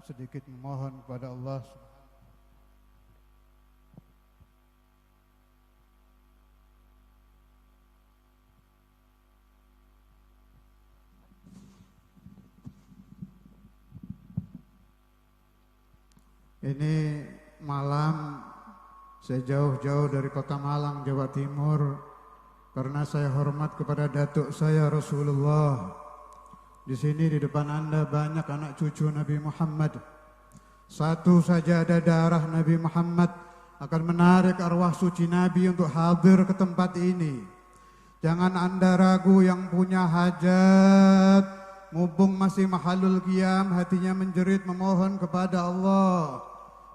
sedikit memohon kepada Allah. Ini malam saya jauh-jauh dari kota Malang, Jawa Timur, karena saya hormat kepada datuk saya Rasulullah. Di sini di depan Anda banyak anak cucu Nabi Muhammad. Satu saja ada darah Nabi Muhammad akan menarik arwah suci Nabi untuk hadir ke tempat ini. Jangan Anda ragu yang punya hajat, mumpung masih mahalul qiyam, hatinya menjerit memohon kepada Allah,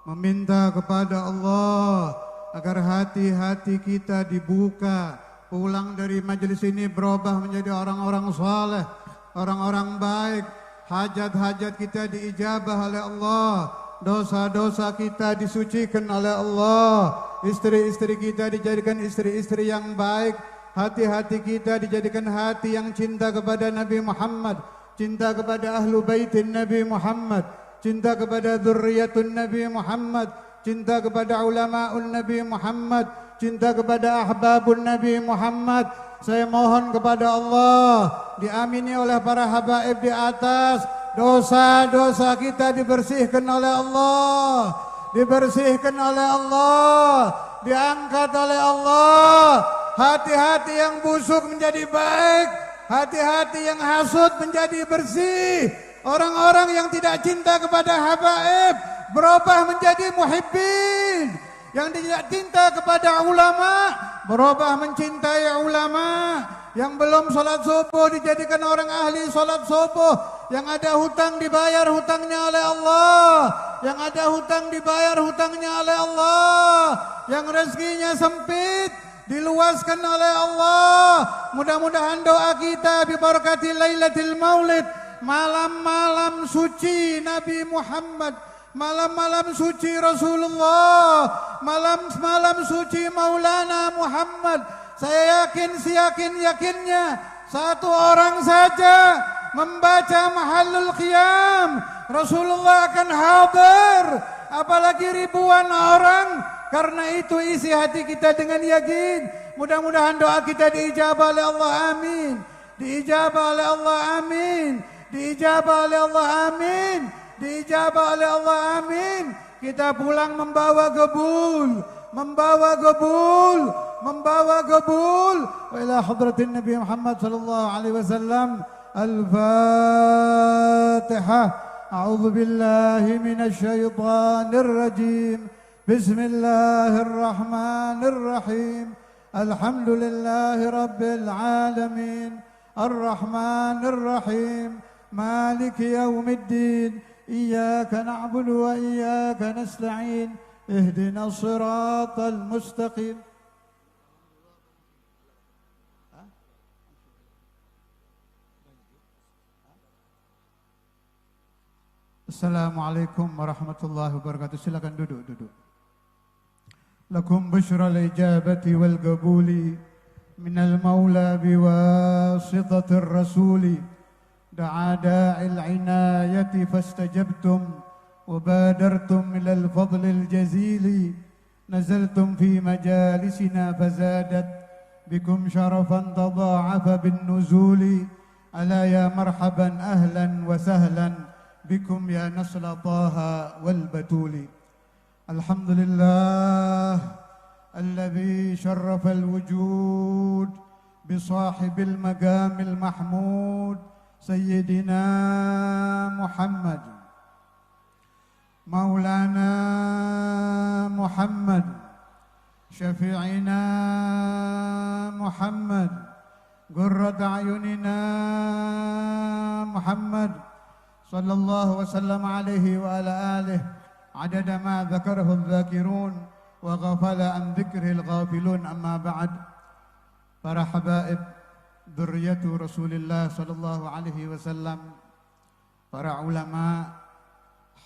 meminta kepada Allah agar hati-hati kita dibuka, pulang dari majelis ini berubah menjadi orang-orang saleh, orang-orang baik, hajat-hajat kita diijabah oleh Allah, dosa-dosa kita disucikan oleh Allah, istri-istri kita dijadikan istri-istri yang baik, hati-hati kita dijadikan hati yang cinta kepada Nabi Muhammad, cinta kepada ahlu baitin Nabi Muhammad, cinta kepada dzurriyyatun Nabi Muhammad, cinta kepada ulamaun Nabi Muhammad, cinta kepada ahbabun Nabi Muhammad. Saya mohon kepada Allah, diamini oleh para habaib di atas, dosa-dosa kita dibersihkan oleh Allah, dibersihkan oleh Allah, diangkat oleh Allah. Hati-hati yang busuk menjadi baik, hati-hati yang hasud menjadi bersih. Orang-orang yang tidak cinta kepada habaib berubah menjadi muhibbin. Yang tidak cinta kepada ulama berubah mencintai ulama. Yang belum sholat subuh dijadikan orang ahli sholat subuh. Yang ada hutang dibayar hutangnya oleh Allah. Yang ada hutang dibayar hutangnya oleh Allah. Yang rezekinya sempit diluaskan oleh Allah. Mudah-mudahan doa kita bibarakati Lailatul Maulid, malam-malam suci Nabi Muhammad, malam-malam suci Rasulullah, malam-malam suci Maulana Muhammad. Saya yakin, seyakin-yakinnya satu orang saja membaca mahallul qiyam, Rasulullah akan hadir, apalagi ribuan orang. Karena itu isi hati kita dengan yakin. Mudah-mudahan doa kita diijabah oleh Allah, amin. Diijabah oleh Allah, amin. Diijabah oleh Allah, amin. Diijabah oleh Allah, amin. Kita pulang membawa gebul, membawa gebul, membawa gebul. Wa ila hadratin Nabi Muhammad sallallahu alaihi wasallam. Al-Fatihah. A'udzu billahi minasy syaithanir rajim. Bismillahirrahmanirrahim. Alhamdulillahi rabbil alamin. Ar-Rahmanir-Rahim. Maliki yaumiddin. Iyyaka na'budu wa iyyaka nasta'in. Ihdinas siratal mustaqim. Assalamualaikum warahmatullahi wabarakatuh. Silakan duduk. Lakum bushra al-ijabati wal qabuli minal maula biwasitatir rasuli. Da'a da'il inayati fastajabtum wa badartum ilal fadlil jazili. Nazaltum fi majalisina fazadat bikum syarafan tada'afa bin nuzuli. Ala ya marhaban ahlan wa sahlan bikum ya nasla taha wal batuli. Alhamdulillah alladhi syarrafa al-wujud bisahibil magamil mahmud Sayyidina Muhammad Maulana Muhammad Syafi'ina Muhammad Qurrat a'yunina Muhammad Sallallahu wa sallam alaihi wa ala alihi adada ma dzakarahu dzakirun wa ghafala an dzikril ghafilun. Amma ba'd. Para habaib dzurriyyatu Rasulillah sallallahu alaihi wasallam, para ulama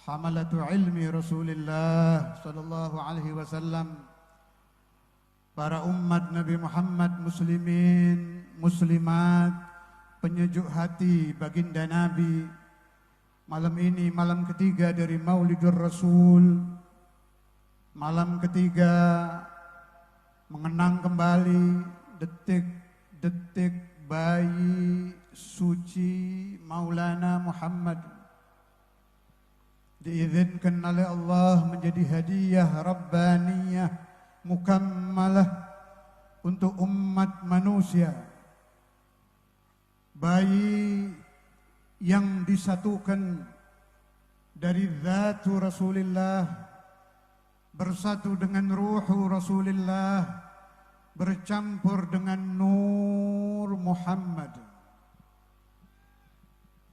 hamalatu ilmi Rasulillah sallallahu alaihi wasallam, para umat Nabi Muhammad, muslimin, muslimat, penyejuk hati baginda Nabi, Malam ini malam ketiga dari Maulidur Rasul. Malam ketiga mengenang kembali detik-detik bayi suci Maulana Muhammad. Diizinkan oleh Allah menjadi hadiah Rabbaniyah mukammalah untuk umat manusia. Bayi yang disatukan dari zatu Rasulullah, bersatu dengan ruhu Rasulullah, bercampur dengan nur Muhammad,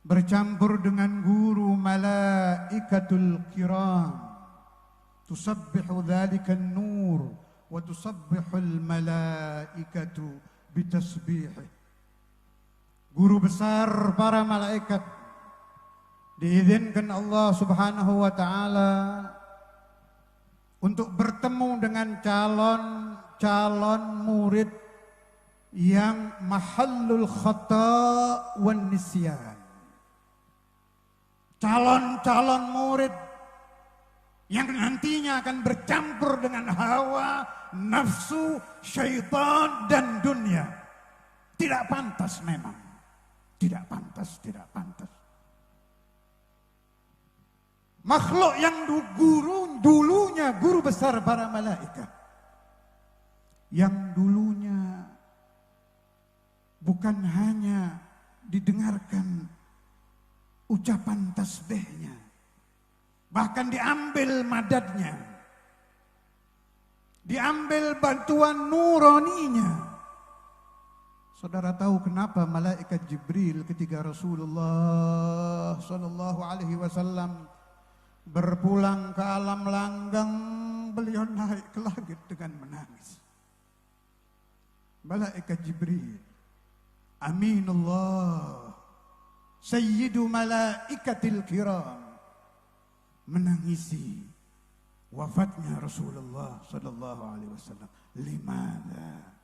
bercampur dengan guru malaikatul kiram. Tusabbihu dzalika an-nur wa tusabbihu al-malaikatu bitasbihih. Guru besar para malaikat diizinkan Allah Subhanahu wa taala untuk bertemu dengan calon murid yang mahallul khata' wan nisyan. Calon murid yang nantinya akan bercampur dengan hawa, nafsu, syaitan dan dunia. Tidak pantas memang. Tidak pantas. Makhluk yang dulunya guru besar para malaikat, yang dulunya bukan hanya didengarkan ucapan tasbihnya, bahkan diambil madadnya, diambil bantuan nuraninya. Saudara tahu kenapa malaikat Jibril ketika Rasulullah sallallahu alaihi wasallam berpulang ke alam langgang, beliau naik ke langit dengan menangis. Malaikat Jibril, Aminullah, Sayyidu malaikatil kiram, menangisi wafatnya Rasulullah sallallahu alaihi wasallam. Limana?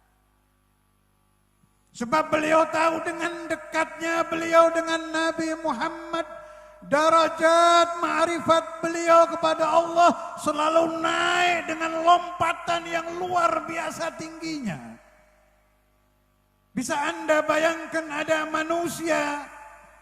Sebab beliau tahu dengan dekatnya beliau dengan Nabi Muhammad, darajat ma'rifat beliau kepada Allah selalu naik dengan lompatan yang luar biasa tingginya. Bisa Anda bayangkan ada manusia,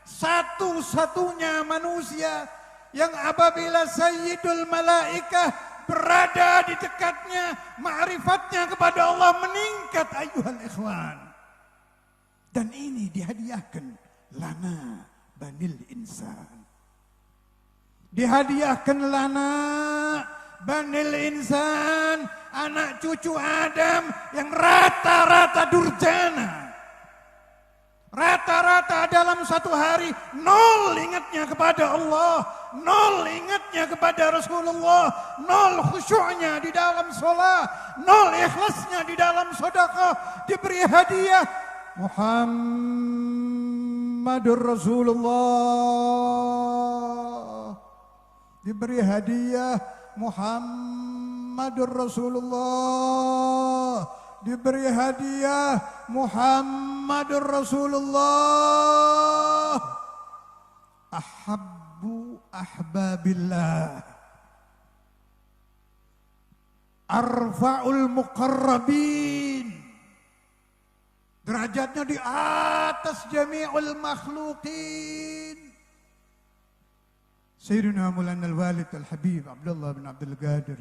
satu-satunya manusia yang apabila Sayyidul Malaikah berada di dekatnya, ma'rifatnya kepada Allah meningkat, ayuhal ikhwan. Dan ini dihadiahkan lana banil insan. Dihadiahkan lana banil insan, anak cucu Adam yang rata-rata durjana. Rata-rata dalam satu hari nol ingatnya kepada Allah, nol ingatnya kepada Rasulullah, nol khusyuknya di dalam sholat, nol ikhlasnya di dalam sedekah. Diberi hadiah Muhammadur Rasulullah, diberi hadiah Muhammadur Rasulullah, diberi hadiah Muhammadur Rasulullah. Ahabbu ahbabillah, arfa'ul muqarrabin, derajatnya di atas jami'ul makhluqin. Sayyidina Maulana al-Walid al-Habib Abdullah bin Abdul Qadir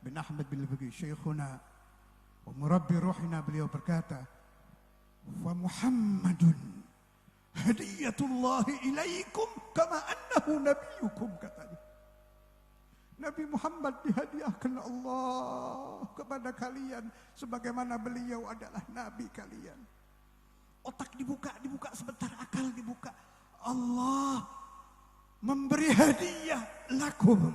bin Ahmad bin Al-Baqi Syekhuna wa murabbi ruhina, beliau berkata, wa Muhammadun hadiyatullahi ilaikum kama annahu nabiyukum, katanya. Nabi Muhammad dihadiahkan Allah kepada kalian sebagaimana beliau adalah nabi kalian. Otak dibuka sebentar, akal dibuka. Allah memberi hadiah lakum.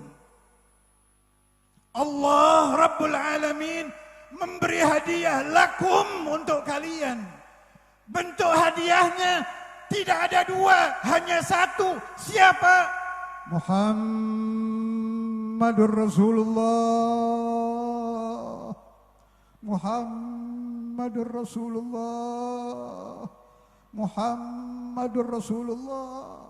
Allah Rabbul Alamin memberi hadiah lakum untuk kalian. Bentuk hadiahnya tidak ada dua, hanya satu. Siapa? Muhammadur Rasulullah. Muhammadur Rasulullah. Muhammadur Rasulullah.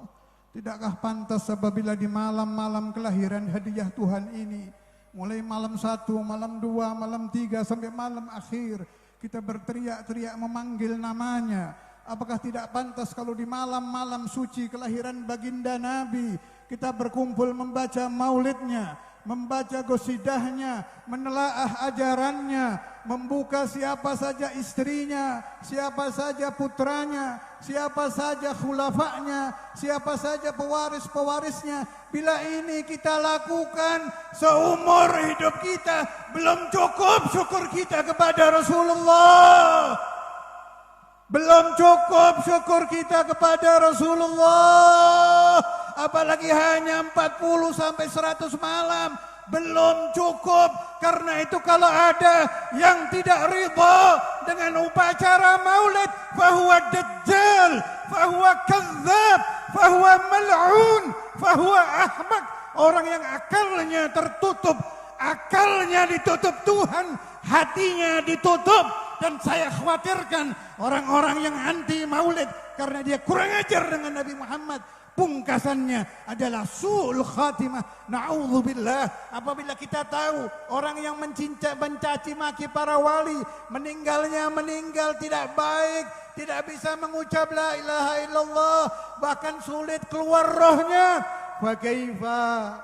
Tidakkah pantas apabila di malam-malam kelahiran hadiah Tuhan ini, mulai malam 1, malam 2, malam 3 sampai malam akhir, kita berteriak-teriak memanggil namanya. Apakah tidak pantas kalau di malam-malam suci kelahiran baginda Nabi, kita berkumpul membaca maulidnya, membaca gosidahnya, menelaah ajarannya, membuka siapa saja istrinya, siapa saja putranya, siapa saja khulafanya, siapa saja pewaris-pewarisnya. Bila ini kita lakukan seumur hidup kita, belum cukup syukur kita kepada Rasulullah. Belum cukup syukur kita kepada Rasulullah. Apalagi hanya 40 sampai 100 malam. Belum cukup. Karena itu kalau ada yang tidak ridha dengan upacara maulid, fahuwa dajjal, fahuwa kazzab, fahuwa mal'un, fahuwa ahmak. Orang yang akalnya tertutup, akalnya ditutup Tuhan, hatinya ditutup. Dan saya khawatirkan orang-orang yang anti maulid karena dia kurang ajar dengan Nabi Muhammad. Pungkasannya adalah su'ul khatimah. Na'udzubillah. Apabila kita tahu orang yang mencaci maki para wali, meninggal tidak baik, tidak bisa mengucap la ilaha illallah, bahkan sulit keluar rohnya. Wa kaifa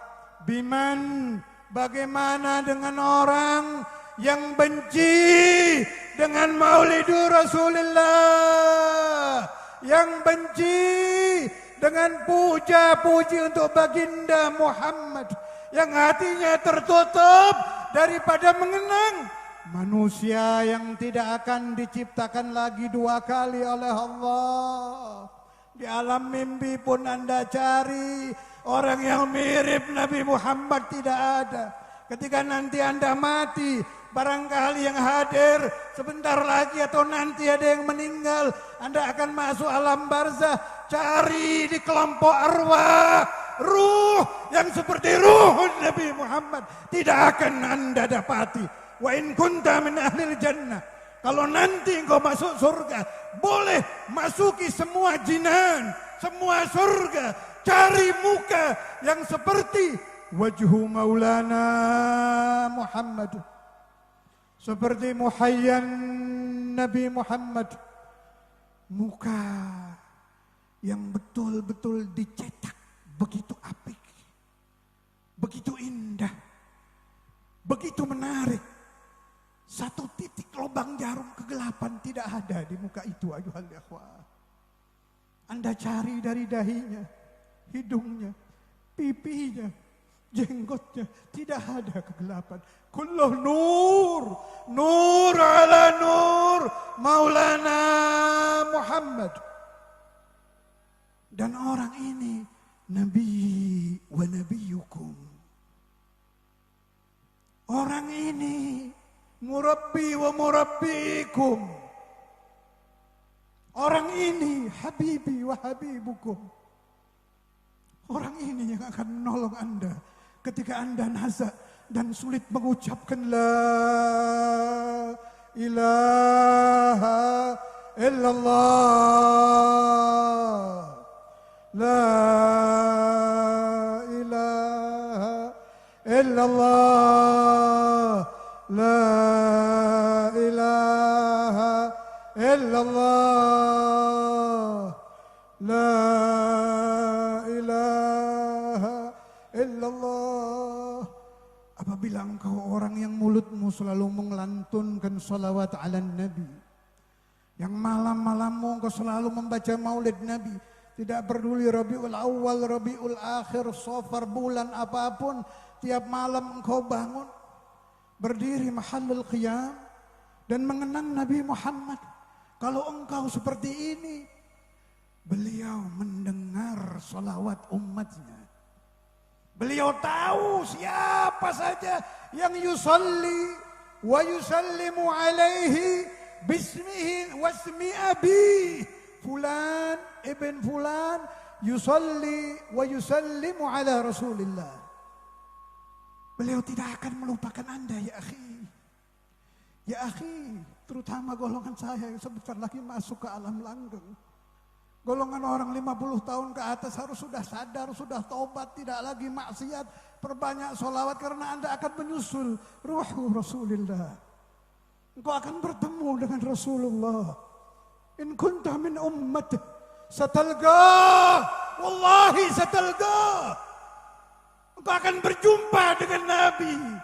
biman, bagaimana dengan orang yang benci dengan maulidur Rasulullah, yang benci dengan puja-puji untuk baginda Muhammad, yang hatinya tertutup daripada mengenang manusia yang tidak akan diciptakan lagi 2 kali oleh Allah. Di alam mimpi pun Anda cari orang yang mirip Nabi Muhammad, tidak ada. Ketika nanti Anda mati, barangkali yang hadir sebentar lagi atau nanti ada yang meninggal, Anda akan masuk alam barzah. Cari di kelompok arwah, ruh yang seperti ruh Nabi Muhammad tidak akan Anda dapati. Wa in kunta min ahlil jannah, kalau nanti engkau masuk surga, boleh masuki semua jinan, semua surga, cari muka yang seperti wajhu maulana Muhammad, seperti muhayyan Nabi Muhammad, muka yang betul-betul dicetak begitu apik, begitu indah, begitu menarik. Satu titik lubang jarum kegelapan tidak ada di muka itu, ayuhal ikhwah. Anda cari dari dahinya, hidungnya, pipinya, jenggotnya, tidak ada kegelapan. Kulluh nur, nur ala nur, maulana Muhammad. Dan orang ini Nabi wa nabiyukum. Orang ini murabbi wa murabbikum. Orang ini habibi wa habibukum. Orang ini yang akan menolong Anda ketika Anda nazak dan sulit mengucapkan la ilaha illallah. La ilaha illallah. La ilaha illallah. La ilaha illallah. Apabila engkau orang yang mulutmu selalu melantunkan salawat ala Nabi, yang malam-malammu engkau selalu membaca maulid Nabi, tidak peduli Rabiul Awal, Rabiul Akhir, Safar, bulan apapun, tiap malam engkau bangun, berdiri mahallul qiyam dan mengenang Nabi Muhammad. Kalau engkau seperti ini, beliau mendengar salawat umatnya. Beliau tahu siapa saja yang yusalli wa yusallimu alaihi bismihi wasmi abi fulan ibn fulan yusalli wa yusallimu ala Rasulillah. Beliau tidak akan melupakan Anda, ya akhi. Ya akhi, terutama golongan saya yang sebentar lagi masuk ke alam langgeng. Golongan orang 50 tahun ke atas harus sudah sadar, sudah taubat, tidak lagi maksiat, perbanyak sholawat karena Anda akan menyusul ruhu Rasulullah. Engkau akan bertemu dengan Rasulullah. In kunta min ummatih satalqa, wallahi satalqa. Engkau akan berjumpa dengan Nabi.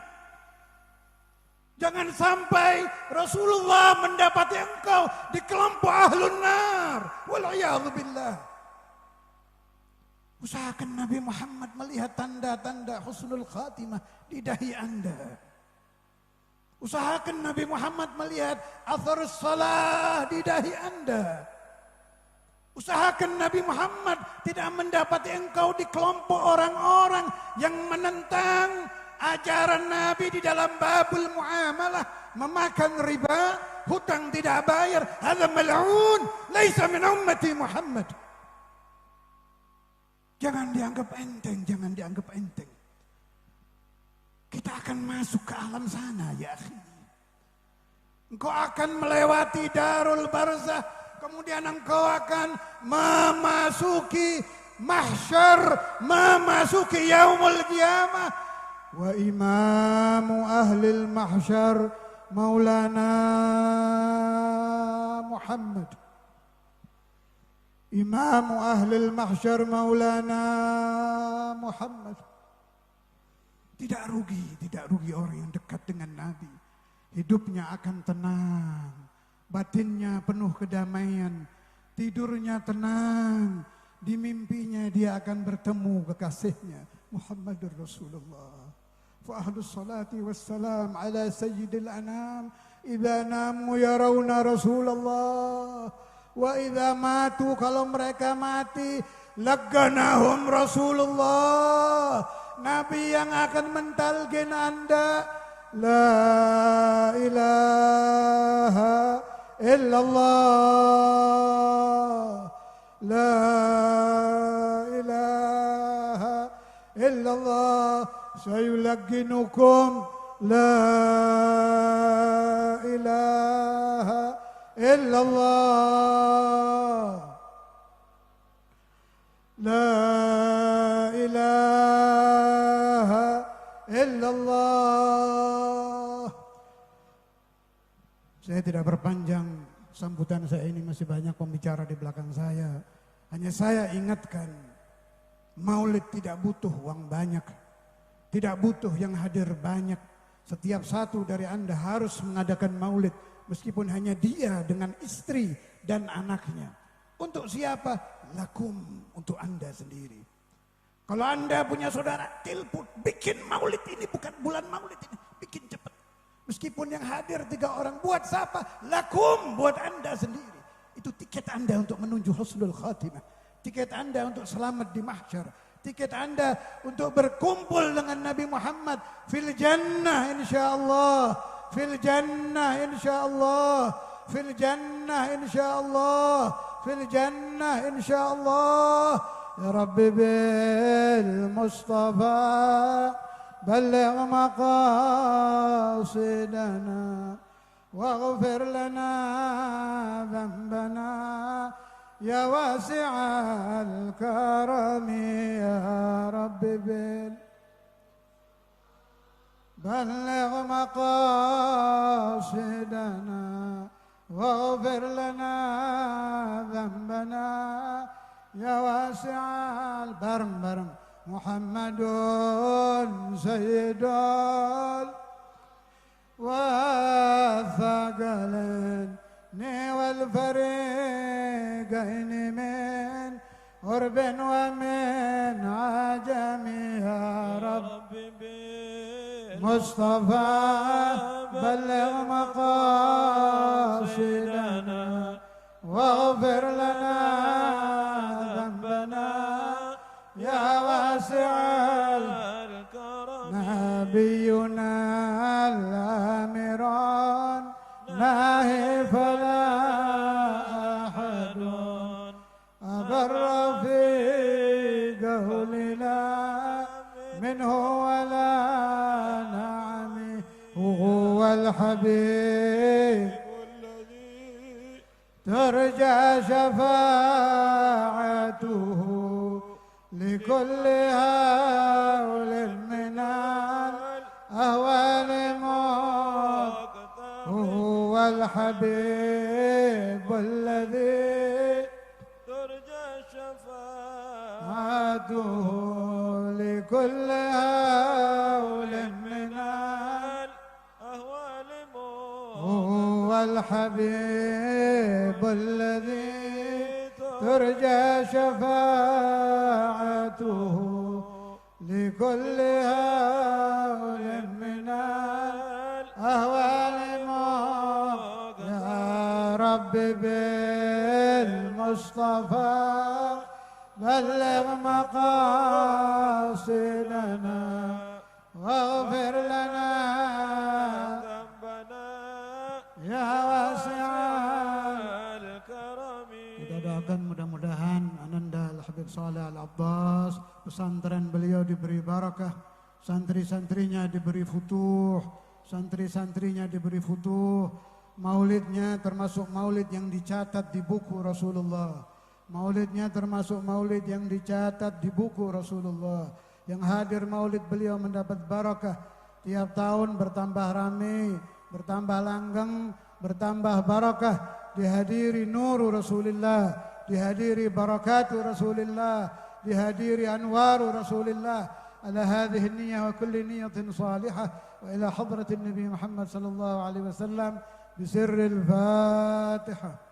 Jangan sampai Rasulullah mendapati engkau di kelompok ahlun nar. Wal'iyadzubillah. Usahakan Nabi Muhammad melihat tanda-tanda husnul khatimah di dahi Anda. Usahakan Nabi Muhammad melihat athar salah di dahi Anda. Usahakan Nabi Muhammad tidak mendapati engkau di kelompok orang-orang yang menentang ajaran Nabi di dalam babul muamalah, memakan riba, hutang tidak bayar, hadza mal'un, laisa min ummati Muhammad. Jangan dianggap enteng, jangan dianggap enteng. Kita akan masuk ke alam sana, ya akhi. Engkau akan melewati darul barzah, kemudian engkau akan memasuki mahsyar, memasuki yaumul qiyamah. Wa imamu ahlil mahsyar Maulana Muhammad. Imamu ahlil mahsyar Maulana Muhammad. Tidak rugi orang yang dekat dengan Nabi. Hidupnya akan tenang, batinnya penuh kedamaian, tidurnya tenang, di mimpinya dia akan bertemu kekasihnya Muhammadur Rasulullah. فأهل الصلاة والسلام على سيد الأنام إذا ناموا يرون رسول الله وإذا ماتوا kalau mereka mati لقناهم رسول الله. Nabi yang akan mentalkin Anda La ilaha illallah, La ilaha illallah. Sayulaqqinukum La ilaha illallah, La ilaha illallah. Saya tidak berpanjang sambutan saya ini, masih banyak pembicara di belakang saya. Hanya saya ingatkan, maulid tidak butuh uang banyak, tidak butuh yang hadir banyak. Setiap satu dari Anda harus mengadakan maulid, meskipun hanya dia dengan istri dan anaknya. Untuk siapa? Lakum, untuk Anda sendiri. Kalau Anda punya saudara, telepon, bikin maulid ini, bukan bulan maulid ini, bikin cepat. Meskipun yang hadir 3 orang, buat siapa? Lakum, buat Anda sendiri. Itu tiket Anda untuk menuju husnul khatimah. Tiket Anda untuk selamat di mahsyar. Tiket Anda untuk berkumpul dengan Nabi Muhammad fil jannah insyaallah, fil jannah insyaallah, fil jannah insyaallah, fil jannah insyaallah. Ya Rabbi bil Mustafa balligh maqasidana waghfir lana dhanbana ya wasi'al karami ya Rabbi bil balligh maqasidana waghfir lana dhanbana ya wasi'al bareng Muhammadun sayyidul والثقلين والفريقين من غرب ومن عجم يا رب مصطفى بلغ مقاصدنا واغفر لنا ذنبنا يا واسع الكرم نبينا الأميران ناهي فلا أحد أبر في قولنا منه ولا نعم. هو الحبيب ترجى شفاعته لكل هول من الأهوال هو الحبيب الذي ترجى شفاعته لكل هول من الأهوال هو الحبيب الذي ترجى شفاعته لكل هول من الأهوال يا رب بالمصطفى بلغ مقاصدنا واغفر لنا ذنبنا ya wasi'al الكرم. Kita doakan mudah-mudahan Ananda Al-Habib Saleh Al-Abbas, pesantren beliau diberi barakah, santri-santrinya diberi futuh, santri-santrinya diberi futuh, maulidnya termasuk maulid yang dicatat di buku Rasulullah, maulidnya termasuk maulid yang dicatat di buku Rasulullah, yang hadir maulid beliau mendapat barakah, tiap tahun bertambah ramai, bertambah langgeng, bertambah barakah, dihadiri nuru Rasulullah, dihadiri barakatu Rasulullah, dihadiri anwaru Rasulullah, ala hadhihi niyyah wa kulli niyyatin salihah wa ila hadratin Nabi Muhammad sallallahu alaihi wasallam bisirril Fatihah.